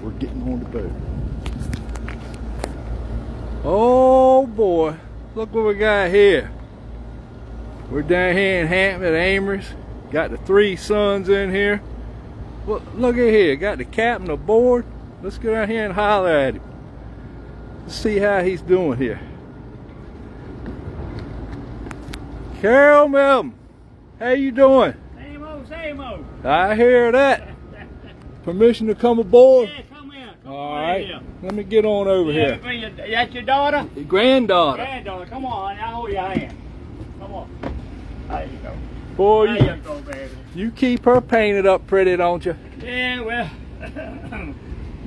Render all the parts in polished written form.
we're getting on the boat. Oh boy, look what we got here. We're down here in Hampton at Amory's. Got the 3 sons in here. Well, look at here, got the captain aboard. Let's go down here and holler at him. Let's see how he's doing here. Carrol Melvin, how you doing? Same old, same old. I hear that. Permission to come aboard? Yeah, come in. All right, let me get on over here. That's your daughter? Your granddaughter. Granddaughter, come on, I hold your hand. Come on. There you go. Boy, There you go, baby. you keep her painted up pretty, don't you? Yeah, well,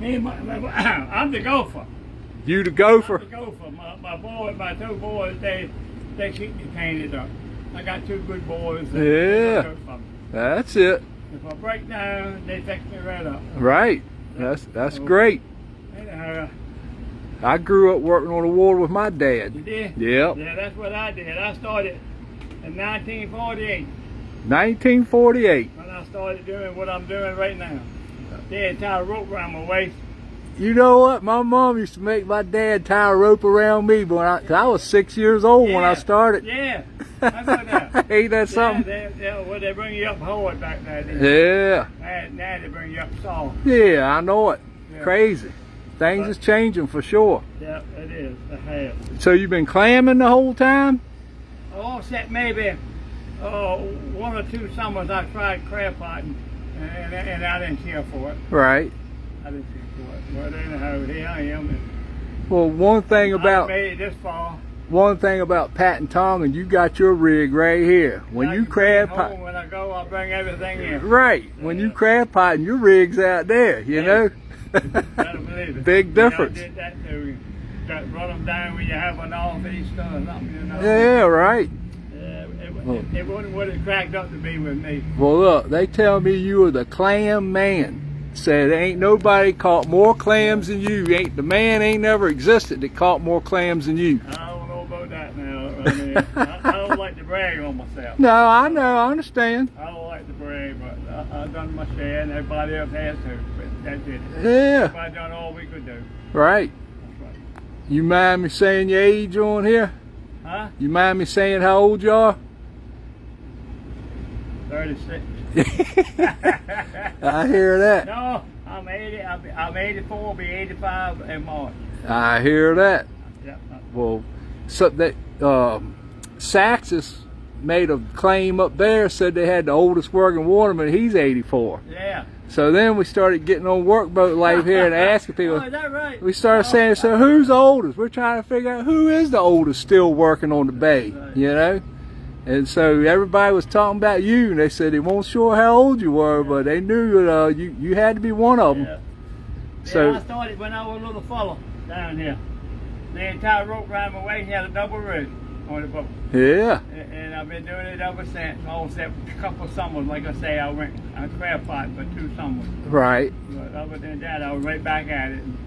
I'm the gopher. You the gopher? I'm the gopher. My 2 boys, they keep me painted up. I got 2 good boys. Yeah, that's it. If I break down, they fix me right up. Right, that's great. Anyhow, I grew up working on the water with my dad. you did? Yep. Yeah, that's what I did. I started in 1948. 1948. When I started doing what I'm doing right now. They had tied a rope around my waist. You know what? My mom used to make my dad tie a rope around me when I was 6 years old when I started. Yeah. How about that? Ain't that something? They bring you up hard back then. Yeah. Now they bring you up soft. Yeah, I know it. Yeah. Crazy. Things is changing for sure. Yeah, it is. It has. So you've been clamming the whole time? Oh, except maybe 1 or 2 summers I tried crab potting, and I didn't care for it. Right. I didn't care for it. But anyhow, here I am. Well, one thing I about made it this far. Pat and Tom, and you got your rig right here. When you crab pot, when I go, I'll bring everything in. right? When you crab potting, your rig's out there. You know. Better believe it. Big difference. I did that too. Got run them down when you have an northeast or something, you know. Yeah, right. Yeah, it wasn't what it cracked up to be with me. Well, look, they tell me you are the clam man. Said ain't nobody caught more clams than you. The man ain't never existed that caught more clams than you. I don't know about that now. I mean, I don't like to brag on myself. No, I know, I understand. I don't like to brag, but I've done my share, and everybody else has to. But that's it. Yeah. Everybody done all we could do. Right. That's right. You mind me saying your age on here? Huh? You mind me saying how old you are? 36. I hear that. No, I'm 80. I'm 84. Be 85 in March. I hear that. Yeah. Well, so that Saxus made a claim up there, said they had the oldest working waterman. He's 84. Yeah. So then we started getting on Workboat Life here and asking people. Oh, is that right? We started saying, so who's the oldest? We're trying to figure out who is the oldest still working on the bay, you know? And so everybody was talking about you, and they said they weren't sure how old you were, but they knew that you had to be one of them. Yeah. So I started when I was a little fella down here. The entire rope around my waist had a double rig on the boat. yeah, And I've been doing it ever since. All except a couple of summers, like I say, I crab pot for 2 summers. right. But other than that, I was right back at it and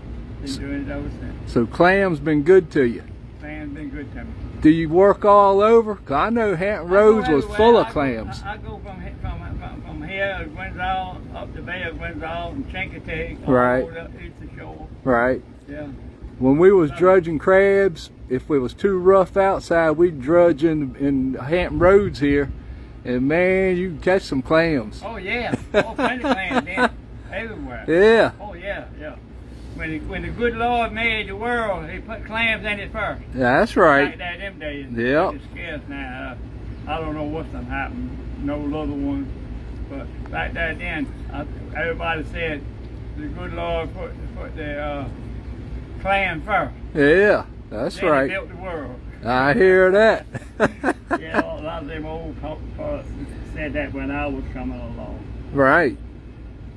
been doing it ever since. So clam's been good to you. Clam's been good to me. Do you work all over? 'Cause I know Hampton Roads was full of clams. I go from here at Winsall up the Bay of Winsall and Chincoteague, Right. all the way up east the shore. Right. Yeah. When we was drudging crabs, if it was too rough outside, we'd drudge in Hampton Roads here, and man, you can catch some clams. Oh yeah, all plenty of clams then, everywhere. Yeah. Oh yeah, yeah. When the good Lord made the world, He put clams in it first. That's right. Like that them days. Yep. It's scarce now. I don't know what's done happened. No little ones, but back there then, everybody said the good Lord put the clam first. Yeah, that's Then right. He built the world. I hear that. Yeah, a lot of them old folks said that when I was coming along. Right.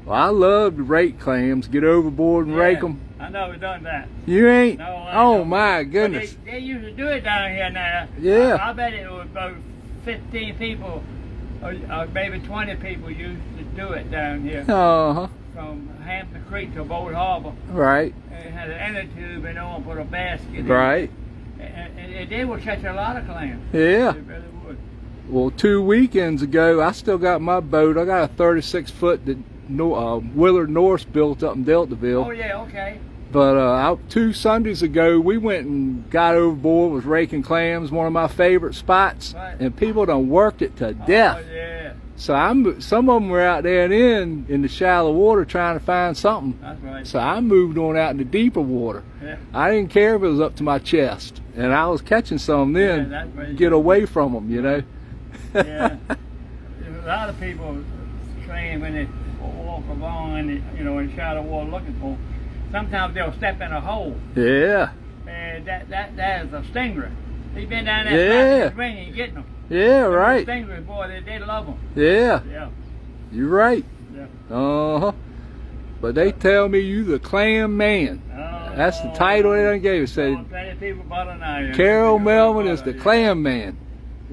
Well, I love to rake clams, get overboard and rake them. I never done that. You ain't? No, I Oh don't. my But goodness. They used to do it down here now. Yeah. I bet it was about 15 people, or maybe 20 people used to do it down here. Uh-huh. From Hampton Creek to Boat Harbor. Right. It had an inner tube and on put a basket in. Right. And they would catch a lot of clams. Yeah. They really would. Well, 2 weekends ago, I still got my boat. I got a 36-foot that Willard Norse built up in Deltaville. Oh yeah, okay. But out 2 Sundays ago, we went and got overboard, was raking clams, one of my favorite spots, Right. and people done worked it to death. Oh yeah, So some of them were out there in the shallow water trying to find something. that's right. So I moved on out in the deeper water. Yeah. I didn't care if it was up to my chest, and I was catching some Yeah, then. that's right. Get away from them, you know. Yeah. A lot of people claim when they walk along in shallow water looking for 'em, sometimes they'll step in a hole, Yeah, and that is a stinger. He's been down that Yeah. ring and getting them. yeah, right. Stingers, boy, they love them. Yeah, Yeah, you're right. yeah. Uh-huh. But they tell me you the clam man. That's the title they done gave us. Say, Plenty of people better than I am. Carrol Melvin is the clam man.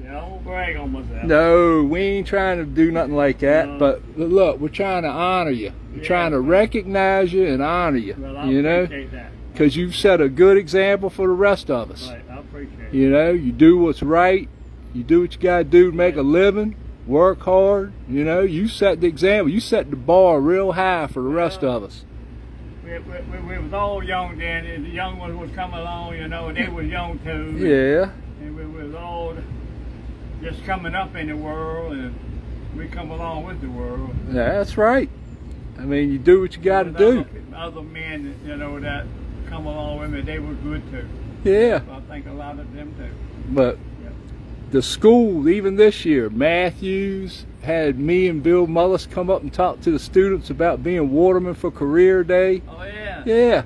Yeah, I won't brag on myself. No, we ain't trying to do nothing like that. No. But look, we're trying to honor you. We're Yeah. trying to recognize you and honor you. Well, I You know, appreciate that. because you've set a good example for the rest of us. Right, I appreciate it. You know, you do what's right. You do what you got to do to make a living. Work hard. You know, you set the example. You set the bar real high for the rest of us. We was all young then, and the young ones was coming along, and they was young too. Yeah. And we was all just coming up in the world, and we come along with the world. That's right. I mean, you do what you got to do. Other men, that come along with me, they were good too. Yeah. So I think a lot of them too. But Yeah. the school, even this year, Matthews had me and Bill Mullis come up and talk to the students about being watermen for career day. Oh yeah. Yeah.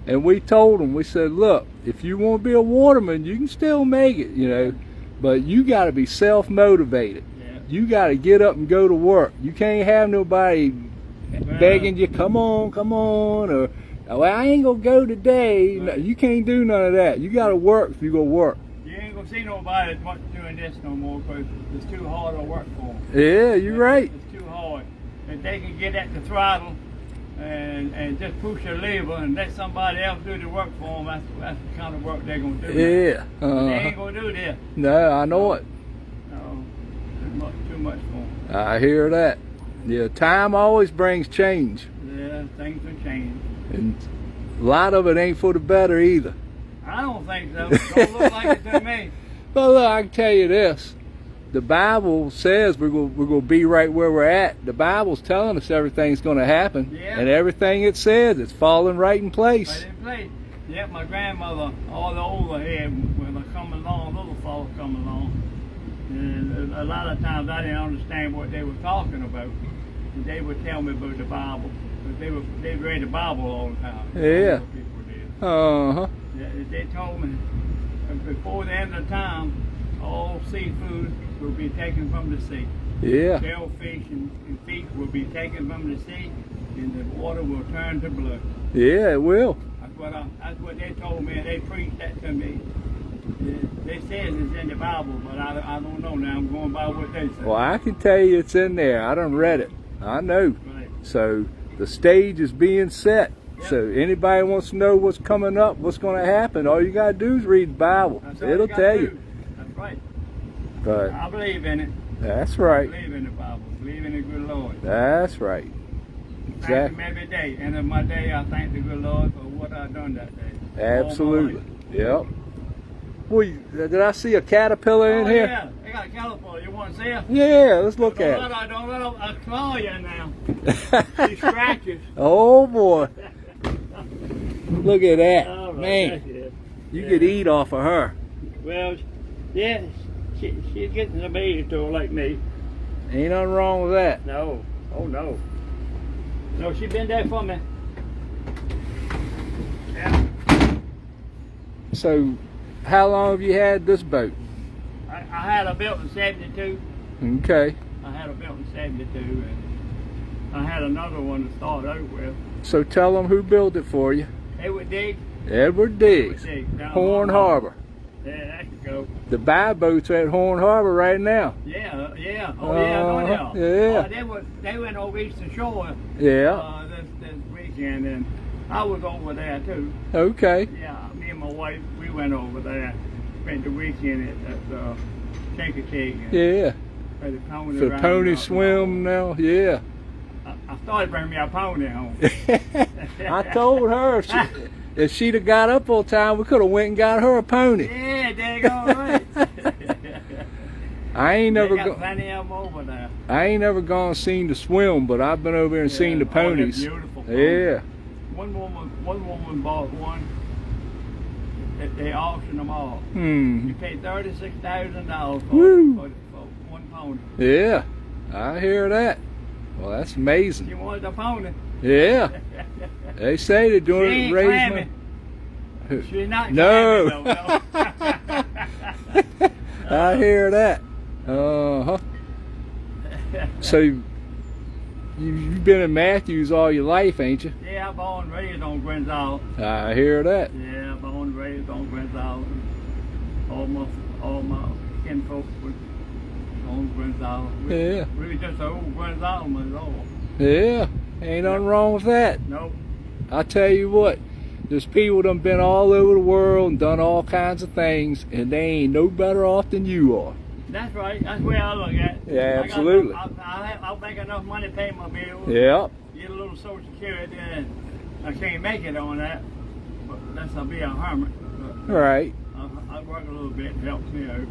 And we told them, we said, look, if you want to be a waterman, you can still make it, but you got to be self-motivated. Yeah. You got to get up and go to work. You can't have nobody begging you, come on, or, well, I ain't going to go today. No, Right. you can't do none of that. You got to work if you go work. You ain't gonna see nobody doing this no more because it's too hard to work for them. Yeah, you're right. It's too hard. If they can get at the throttle and just push a lever and let somebody else do the work for them, that's the kind of work they're going to do. Yeah. They ain't going to do this. No, I know it. No, too much for them. I hear that. Yeah, time always brings change. Yeah, things will change. And a lot of it ain't for the better either. I don't think so. Don't look like it to me. But look, I can tell you this. The Bible says we're gonna be right where we're at. The Bible's telling us everything's going to happen. Yeah. And everything it says, it's falling right in place. Right in place. Yeah, my grandmother, all the older head, when I come along, little fella come along. And a lot of times I didn't understand what they were talking about. And they would tell me about the Bible. Because they read the Bible all the time. Yeah. All the people did. Uh-huh. They told me before the end of time, all seafood will be taken from the sea. Yeah. Shellfish and fish will be taken from the sea, and the water will turn to blood. Yeah, it will. That's what they told me, and they preached that to me. They said it's in the Bible, but I don't know now. I'm going by what they say. Well, I can tell you it's in there. I done read it. I know. Right. So the stage is being set. Yep. So anybody wants to know what's coming up, what's going to happen, all you got to do is read the Bible. That's all It'll gotta tell do. you. That's right. But I believe in it. that's I right. believe in the Bible. Believe in the good Lord. That's right. Thank Exactly. Him every day. End of my day, I thank the good Lord for what I've done that day. Absolutely. Yep. Well, did I see a caterpillar in here? Yeah, they got a caterpillar. You want to see her? Yeah, let's look Don't at let it. her, don't let her, I'll claw you now. She scratches. Oh boy. Look at that. All right, Man, that's it. you Yeah. could eat off of her. Well, yeah, she's getting to be to her like me. Ain't nothing wrong with that. No. Oh, no. No, she been there for me. Yeah. So, how long have you had this boat? I had her built in 72. Okay. I had her built in 72. And I had another one to start out with. So tell them who built it for you. Edward Diggs. Edward Diggs, Down Horn Harbor. Yeah, that could go. The buy boats are at Horn Harbor right now. Yeah, yeah. Oh, yeah, I know them. Yeah. They went over Eastern Shore Yeah. this weekend, and I was over there too. Okay. Yeah, me and my wife, we went over there, spent the weekend at Chincoteague. Yeah. For the pony For ride pony up swim and now. Yeah. all. I started bringing me a pony home. I told her if she'd have got up on time, we could have went and got her a pony. Yeah, daggone right. I ain't never got plenty of them over there. I ain't never gone seen to swim, but I've been over here and seen the ponies. They're beautiful ponies. Yeah. One woman bought one. They auctioned them all. Hmm. You paid $36,000 for one pony. Yeah, I hear that. Well, that's amazing. She wanted a pony. Yeah. They say they're doing it to raise money. She's not no. clamming, no. I hear that. Uh-huh. So you've been in Matthews all your life, ain't you? Yeah, I'm born and raised on Grenzel. I hear that. Yeah, I'm born and raised on Grenzel. All my kinfolk was on Grenzel. Yeah. We were just an old Grenzel was all. Yeah. Ain't nothing wrong with that. Nope. I tell you what, there's people that been all over the world and done all kinds of things, and they ain't no better off than you are. That's right. That's the way I look at it. Yeah, absolutely. I'll make enough money to pay my bills. Yeah. Get a little Social Security, and I can't make it on that. But that's I'll be a hermit. But, Right. I work a little bit to help me out.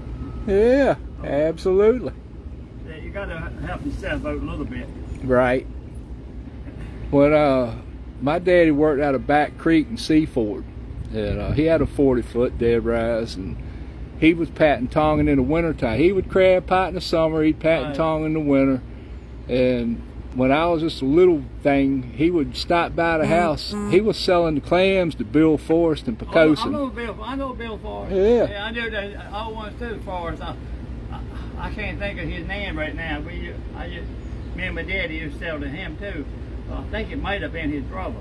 Yeah, absolutely. Yeah, you got to help yourself out a little bit. Right. When my daddy worked out of Back Creek in Seaford, and he had a 40-foot dead rise, and he was patting tonging in the wintertime. He would crab pot in the summer, he'd pat and tong in the winter. And when I was just a little thing, he would stop by the house. He was selling the clams to Bill Forrest in Pocosin. I know Bill Forrest. Yeah. I knew that. I always stood Forrest. I can't think of his name right now. Me and my daddy used to sell to him too. I think it might have been his brother.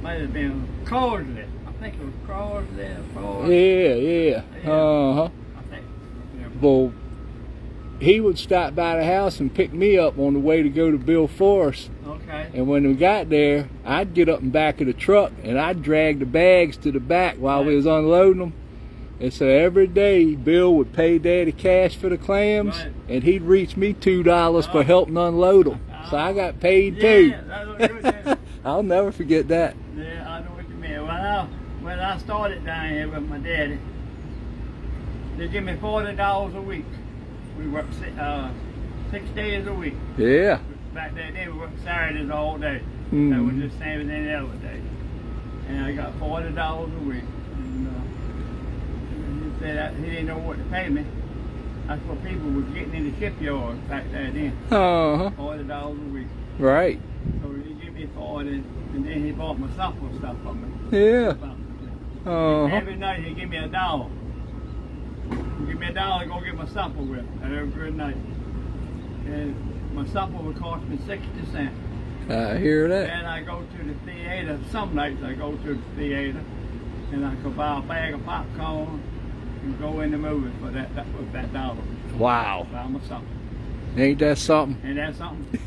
Might have been Carsley. I think it was Carsley or Forrest. Yeah. Uh-huh. I think. Yeah. Well, he would stop by the house and pick me up on the way to go to Bill Forrest. Okay. And when we got there, I'd get up in back of the truck and I'd drag the bags to the back while we was unloading them. And so every day, Bill would pay Daddy cash for the clams, and he'd reach me $2 for helping unload them. So I got paid too. Yeah, that's what you were saying. I'll never forget that. Yeah, I know what you mean. When I started down here with my daddy, they give me $40 a week. We worked 6 days a week. Yeah. Back then, we worked Saturdays all day. Mm. That was the same as any other day. And I got $40 a week. And he said he didn't know what to pay me. That's what people were getting in the shipyard back there then. Uh-huh. $40 a week. Right. So he gave me 40, and then he bought my supper stuff for me. Yeah. Uh-huh. Every night he give me $1. He give me $1 to go get my supper with every night. And my supper would cost me 60 cents. I hear that. And I go to the theater. Some nights I go to the theater, and I could buy a bag of popcorn and go in the movie for that $1. Wow. Buy my supper. Ain't that something? Ain't that something?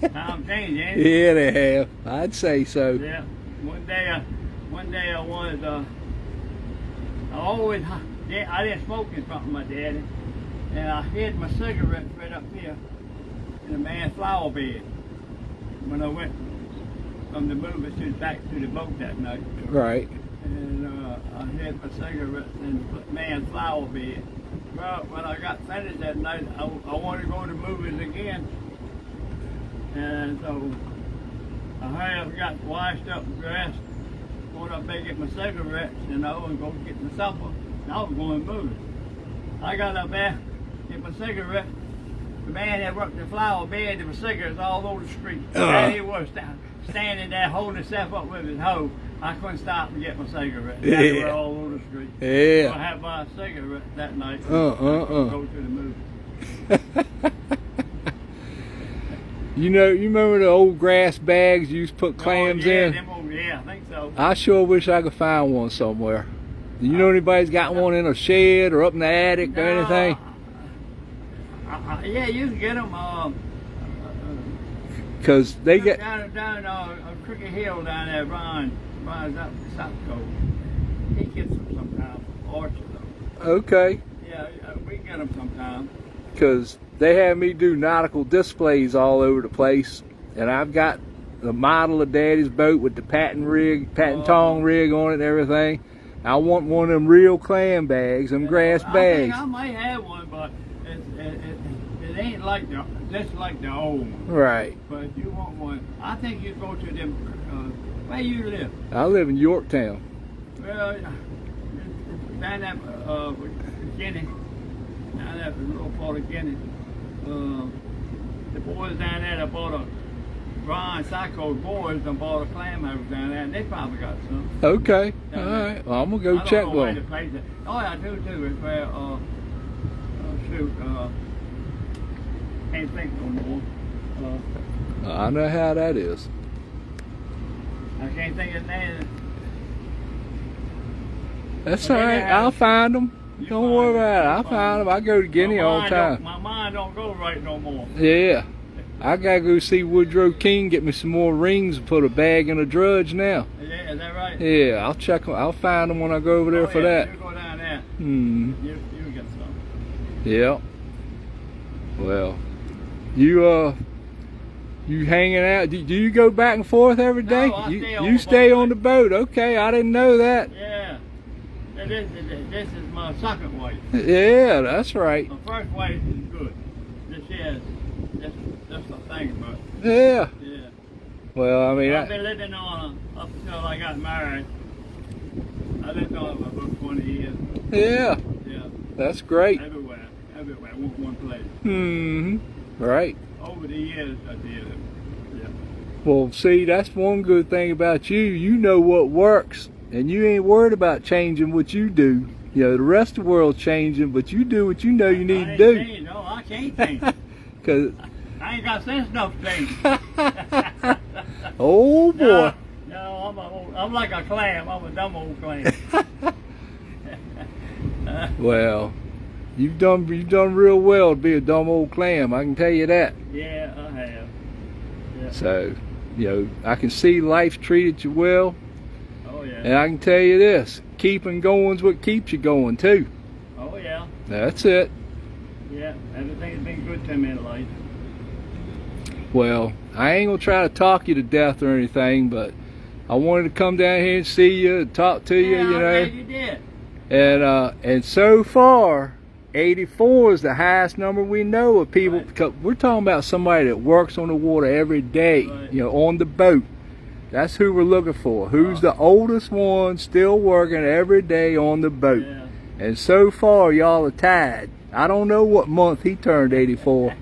Times change, ain't it? Yeah, they have. I'd say so. Yeah. One day I wanted I didn't smoke in front of my daddy, and I hid my cigarettes right up here in a man's flower bed when I went from the movie back to the boat that night. Right. And I hid my cigarettes in the man's flower bed. Well, when I got finished that night, I wanted to go to the movies again. And so I hurried up, got washed up and dressed, going up there to get my cigarettes, and go get my supper. And I was going to the movies. I got up there, get my cigarette. The man that worked the flower bed, there were cigarettes all over the street. There he was standing there holding himself up with his hoe. I couldn't stop and get my cigarettes. They were all over the street. Yeah. So I had my cigarette that night. Go to the movie. You remember the old grass bags you used to put clams in? Yeah, I think so. I sure wish I could find one somewhere. Do you know anybody's got one in a shed or up in the attic or anything? Yeah, you can get them. Because they get down Cricket Hill down there, Ron's up the South Coast. He gets them sometimes. Orchard though. Okay. Yeah, we get them sometimes. Because they have me do nautical displays all over the place, and I've got the model of Daddy's boat with the patent tong rig on it and everything. I want one of them real clam bags, them grass I bags. think I might have one, but it ain't like the old one. Right. But if you want one, I think you go to them. Where you live? I live in Yorktown. Well, down at Guinea, down at the little part of Guinea. The boys down there that bought a Ron Sacco's boys that bought a clam house down there, and they probably got some. Okay. Down All there. right. Well, I'm gonna go I check don't know where one. the place is. Oh, I do too. It's where shoot, can't think no more. I know how that is. I can't think of his name. That's Well, all they right. have- I'll find them. You Don't find worry them. about it. You I'll find find them. I go to Guinea all the time. My mind don't go right no more. Yeah. I gotta go see Woodrow King, get me some more rings and put a bag in a drudge now. Yeah, is that right? Yeah, I'll check them. I'll find them when I go over there for that. You go down there. Hmm. You get some. Yeah. Well, you hanging out? Do you go back and forth every day? No, I you stay on you the stay boat. on the boat? Okay, I didn't know that. Yeah. This is my second wife. Yeah, that's right. My first wife is good. This is that's the thing about it. Yeah. Yeah. Well, I mean, I've been living on up until I got married. I lived on for about 20 years. yeah, Yeah. that's great. Everywhere. One place. Hmm. Right. Over the years, I did it. Yeah. Well, see, that's one good thing about you. You know what works, and you ain't worried about changing what you do. You know, the rest of the world's changing, but you do what you know you need to do. Change. No, I can't change. Cause, I ain't got sense enough to change. oh boy. No, I'm like a clam. I'm a dumb old clam. Well, you've done real well to be a dumb old clam. I can tell you that. Yeah, I have. Yeah. So, you know, I can see life's treated you well, Oh yeah. and I can tell you this: keeping going's what keeps you going too. Oh yeah. That's it. Yeah. Everything's been good to me in life. Well, I ain't gonna try to talk you to death or anything, but I wanted to come down here and see you, and talk to you, Yeah, you I'm know. glad you did. And so far, 84 is the highest number we know of people. Right. Because we're talking about somebody that works on the water every day, Right. you know, on the boat. That's who we're looking for. Who's the oldest one still working every day on the boat? Yeah. And so far, y'all are tied. I don't know what month he turned 84,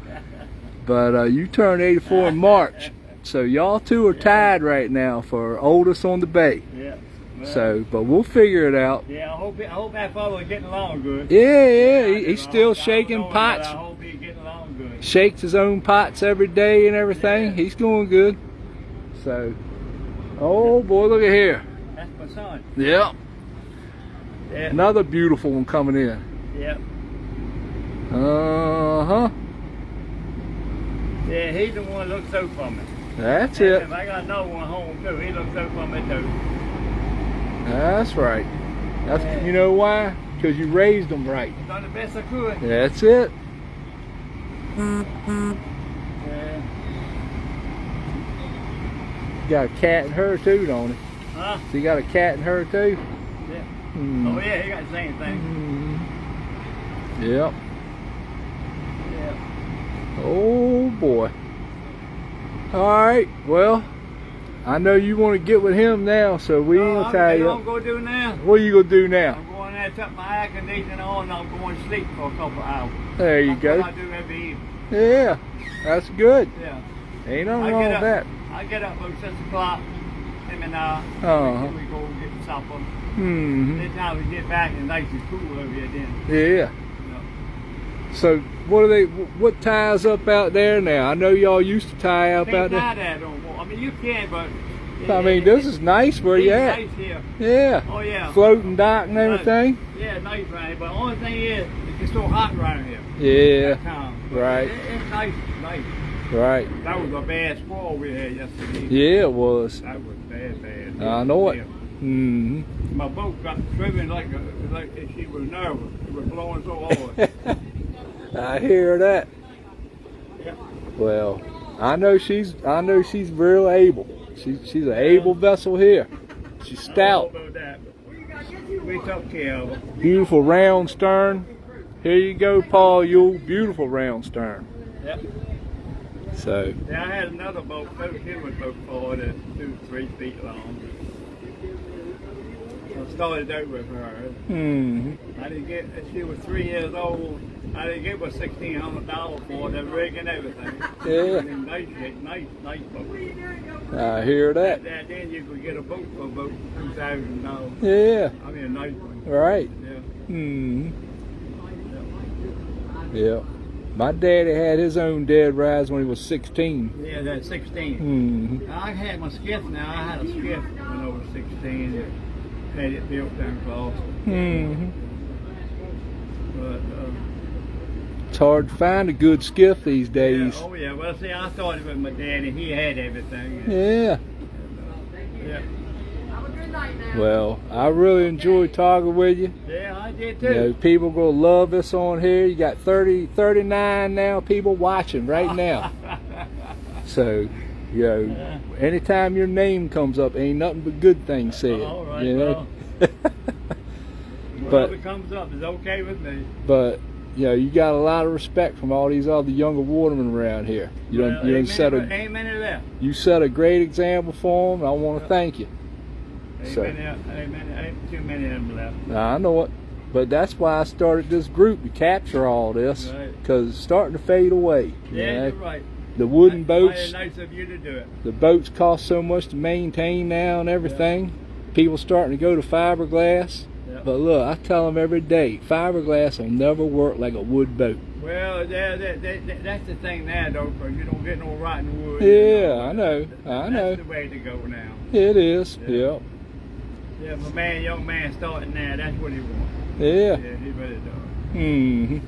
but you turned 84 in March. So y'all two are tied right now for oldest on the bay. Yeah. Well, So, but we'll figure it out. Yeah, I hope that fellow's getting along good. Yeah, I he's don't still know shaking him, but pots. I hope he's getting along good. Shakes his own pots every day and everything. Yeah. He's doing good. So, oh boy, look at here. That's my son. Yep. Yeah. Another beautiful one coming in. Yeah. Uh-huh. Yeah, he's the one that looks out for me. That's And it. If I got another one home too, he looks out for me too. That's right. That's, Yeah. you know why? Because you raised them right. Done the best I could. That's it. Yeah. You got a cat and her too, don't he? Huh? So you got a cat and her too? Yeah. Hmm. Oh yeah, he got the same thing. Yep. Yeah. Oh boy. Alright, well, I know you want to get with him now, so we ain't gonna tie you I'm up. gonna go do now. What are you gonna do now? I'm going there, turn my air conditioning on, and I'm going to sleep for a couple of hours. There you That's go. what I do every evening. Yeah, that's good. Yeah. Ain't nothing I wrong get with up. that. I get up about 6 o'clock. Him and Uh-huh. we go get supper. Hmm. This time we get back and nice and cool over here then. Yeah. You know. So what ties up out there now? I know y'all used to tie up out Can't there. tie that no more. I mean you can, but I mean, this is nice where you at. Nice here. Yeah. Oh yeah. Floating dock and everything. Yeah, nice right here. But the only thing is, it's so hot right here. Yeah. That time. But Right. It's nice, nice. Right. That was a bad squall we had yesterday. Yeah, it was. That was bad. I know it. Yeah. Hmm. My boat got swimming like she was nervous. It was blowing so hard. I hear that. Yeah. Well, I know she's real able. She's an able vessel here. She's stout. I don't know about that, but we took care of her. Beautiful round stern. Here you go, Paul Yule. Beautiful round stern. Yep. So. Yeah, I had another boat too. She was about 4 to 3 feet long. I started out with her. I didn't get. She was 3 years old. I didn't get was $1,600 for the rig and everything. Yeah. I mean, nice boat. I hear that. Then you could get a boat for about $2,000. Yeah. I mean, a nice one. Right. Yeah. Yeah. My daddy had his own dead rise when he was 16. Yeah, that's 16. I had my skiff now. I had a skiff when I was 16. Had it built down Boston. But it's hard to find a good skiff these days. yeah, oh yeah. Well, see, I started with my daddy. He had everything. Yeah. Yeah. Well, I really enjoyed talking with you. Yeah, I did too. You know, people gonna love this on here. You got 39 now people watching right now. So, you know, anytime your name comes up, ain't nothing but good things said. All right, you know? well, But whatever comes up is okay with me. But you know, you got a lot of respect from all these other younger watermen around here. You done set ain't many left. You set a great example for them. I want to thank you. Ain't too many of them left. I know it, but that's why I started this group to capture all this, because it's starting to fade away. Yeah, you're right. The wooden boats. Nice of you to do it. The boats cost so much to maintain now and everything. Yeah. People starting to go to fiberglass. Yeah. But look, I tell them every day, fiberglass will never work like a wood boat. Well, that's the thing now, though, because you don't get no rotten wood. Yeah, I know. I know. That's the way to go now. It is. Yeah. Yeah, if a young man starting now, that's what he wants. Yeah. Yeah, he really does.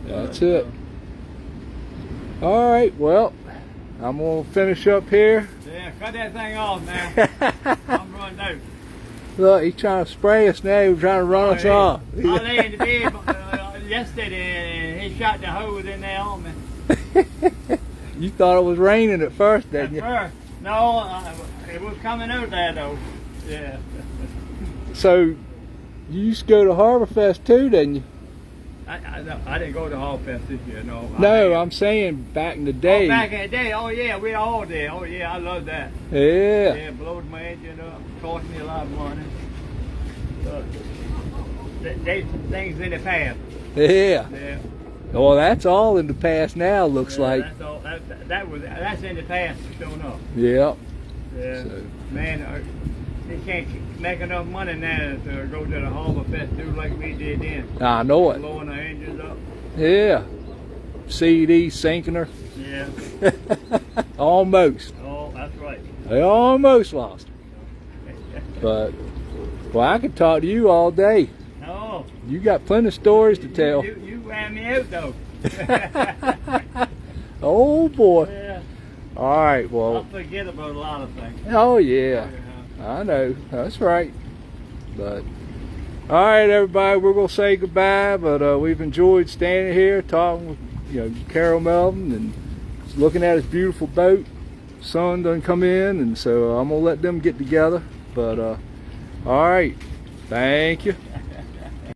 That's it. All right, well, I'm going to finish up here. Yeah, cut that thing off now. I'm running out. Look, he's trying to spray us now. He's trying to run us off. I lay in the bed yesterday and he shot the hose in there on me. You thought it was raining at first, didn't you? At first. No, it was coming out there, though. Yeah. So, you used to go to Harbor Fest too, didn't you? I didn't go to Harbor Fest this year, no. No, I'm saying back in the day. Oh, back in the day, oh yeah, we all did. Oh yeah, I love that. Yeah. Yeah, blowed my engine up, cost me a lot of money. They things in the past. Yeah. Yeah. Well, that's all in the past now, looks like. That's all. That's in the past, sure enough. Yeah. Yeah. So. Man, they can't make enough money now to go to the Harbor Fest do like we did then. I know it. Blowing our engines up. Yeah. CD sinking her. Yeah. Almost. Oh, that's right. They almost lost her. But, well, I could talk to you all day. Oh. You got plenty of stories to tell. You ran me out, though. Oh, boy. Yeah. All right, well. I'll forget about a lot of things. Oh, yeah. I know. That's right. But, all right, everybody, we're going to say goodbye, but we've enjoyed standing here talking with, Carrol Melvin and looking at his beautiful boat. Sun done come in, and so I'm going to let them get together. But, all right. Thank you.